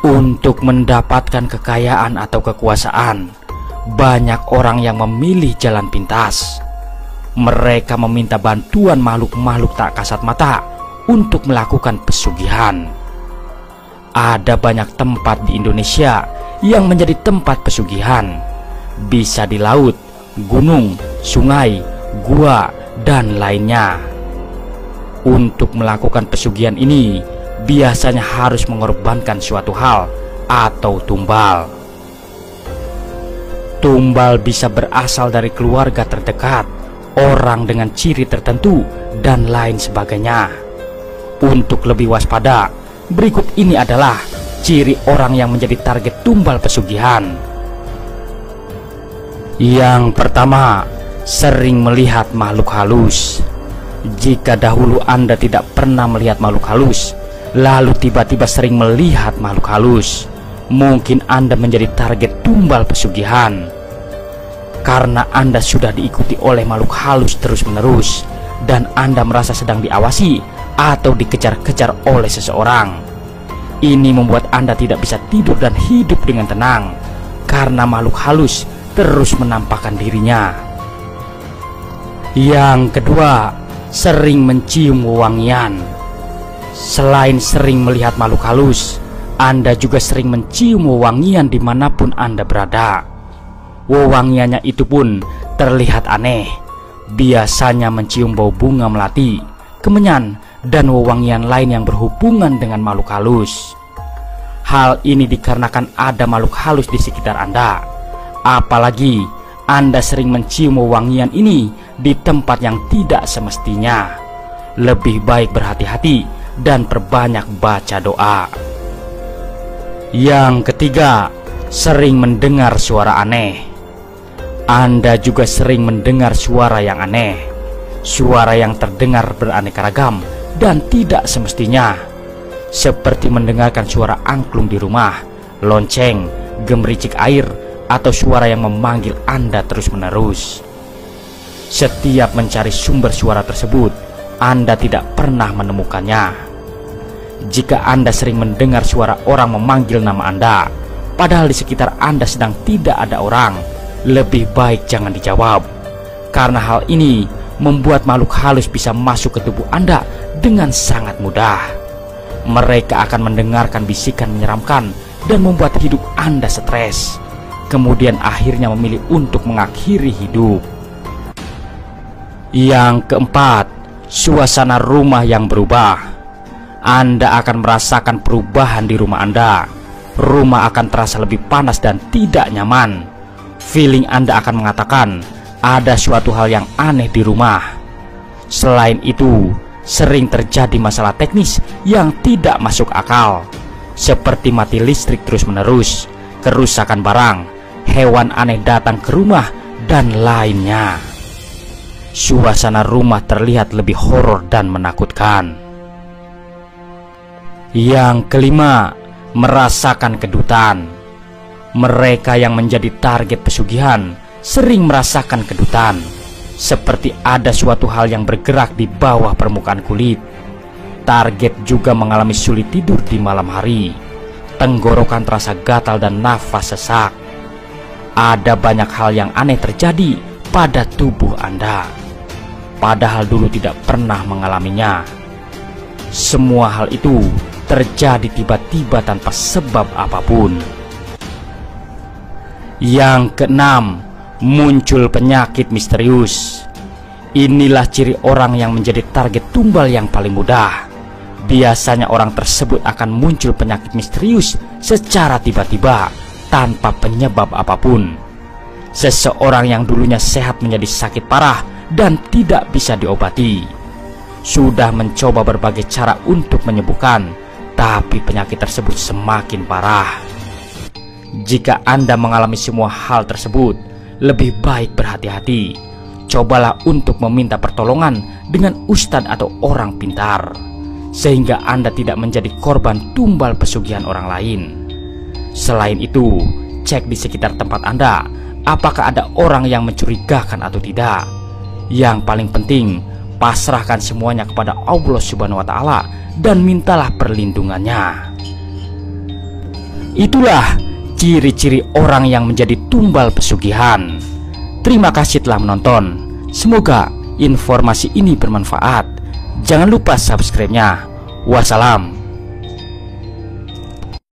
Untuk mendapatkan kekayaan atau kekuasaan, banyak orang yang memilih jalan pintas. Mereka meminta bantuan makhluk-makhluk tak kasat mata untuk melakukan pesugihan. Ada banyak tempat di Indonesia yang menjadi tempat pesugihan. Bisa di laut, gunung, sungai, gua, dan lainnya. Untuk melakukan pesugihan ini, biasanya harus mengorbankan suatu hal atau tumbal. Tumbal bisa berasal dari keluarga terdekat, orang dengan ciri tertentu, dan lain sebagainya. Untuk lebih waspada, berikut ini adalah ciri orang yang menjadi target tumbal pesugihan. Yang pertama, sering melihat makhluk halus. Jika dahulu Anda tidak pernah melihat makhluk halus, lalu tiba-tiba sering melihat makhluk halus, mungkin Anda menjadi target tumbal pesugihan. Karena Anda sudah diikuti oleh makhluk halus terus-menerus, dan Anda merasa sedang diawasi atau dikejar-kejar oleh seseorang. Ini membuat Anda tidak bisa tidur dan hidup dengan tenang, karena makhluk halus terus menampakkan dirinya. Yang kedua, sering mencium wewangian. Selain sering melihat makhluk halus, Anda juga sering mencium wewangian dimanapun Anda berada. Wewangiannya itu pun terlihat aneh. Biasanya mencium bau bunga melati, kemenyan, dan wewangian lain yang berhubungan dengan makhluk halus. Hal ini dikarenakan ada makhluk halus di sekitar Anda. Apalagi Anda sering mencium wewangian ini di tempat yang tidak semestinya. Lebih baik berhati-hati dan perbanyak baca doa. Yang ketiga, sering mendengar suara aneh. Anda juga sering mendengar suara yang aneh. Suara yang terdengar beraneka ragam dan tidak semestinya, seperti mendengarkan suara angklung di rumah, lonceng, gemericik air, atau suara yang memanggil Anda terus-menerus. Setiap mencari sumber suara tersebut, Anda tidak pernah menemukannya. Jika Anda sering mendengar suara orang memanggil nama Anda, padahal di sekitar Anda sedang tidak ada orang, lebih baik jangan dijawab. Karena hal ini membuat makhluk halus bisa masuk ke tubuh Anda dengan sangat mudah. Mereka akan mendengarkan bisikan menyeramkan dan membuat hidup Anda stres. Kemudian akhirnya memilih untuk mengakhiri hidup. Yang keempat, suasana rumah yang berubah. Anda akan merasakan perubahan di rumah Anda. Rumah akan terasa lebih panas dan tidak nyaman. Feeling Anda akan mengatakan ada suatu hal yang aneh di rumah. Selain itu, sering terjadi masalah teknis yang tidak masuk akal, seperti mati listrik terus-menerus, kerusakan barang, hewan aneh datang ke rumah, dan lainnya. Suasana rumah terlihat lebih horor dan menakutkan. Yang kelima, merasakan kedutan. Mereka yang menjadi target pesugihan sering merasakan kedutan, seperti ada suatu hal yang bergerak di bawah permukaan kulit. Target juga mengalami sulit tidur di malam hari, tenggorokan terasa gatal dan nafas sesak. Ada banyak hal yang aneh terjadi pada tubuh Anda, padahal dulu tidak pernah mengalaminya. Semua hal itu terjadi tiba-tiba tanpa sebab apapun. Yang keenam, muncul penyakit misterius. Inilah ciri orang yang menjadi target tumbal yang paling mudah. Biasanya orang tersebut akan muncul penyakit misterius secara tiba-tiba tanpa penyebab apapun. Seseorang yang dulunya sehat menjadi sakit parah dan tidak bisa diobati. Sudah mencoba berbagai cara untuk menyembuhkan, tapi penyakit tersebut semakin parah. Jika Anda mengalami semua hal tersebut, lebih baik berhati-hati. Cobalah untuk meminta pertolongan dengan ustadz atau orang pintar, sehingga Anda tidak menjadi korban tumbal pesugihan orang lain. Selain itu, cek di sekitar tempat Anda, apakah ada orang yang mencurigakan atau tidak. Yang paling penting, pasrahkan semuanya kepada Allah Subhanahu wa Ta'ala dan mintalah perlindungannya. Itulah ciri-ciri orang yang menjadi tumbal pesugihan. Terima kasih telah menonton. Semoga informasi ini bermanfaat. Jangan lupa subscribe-nya. Wassalam.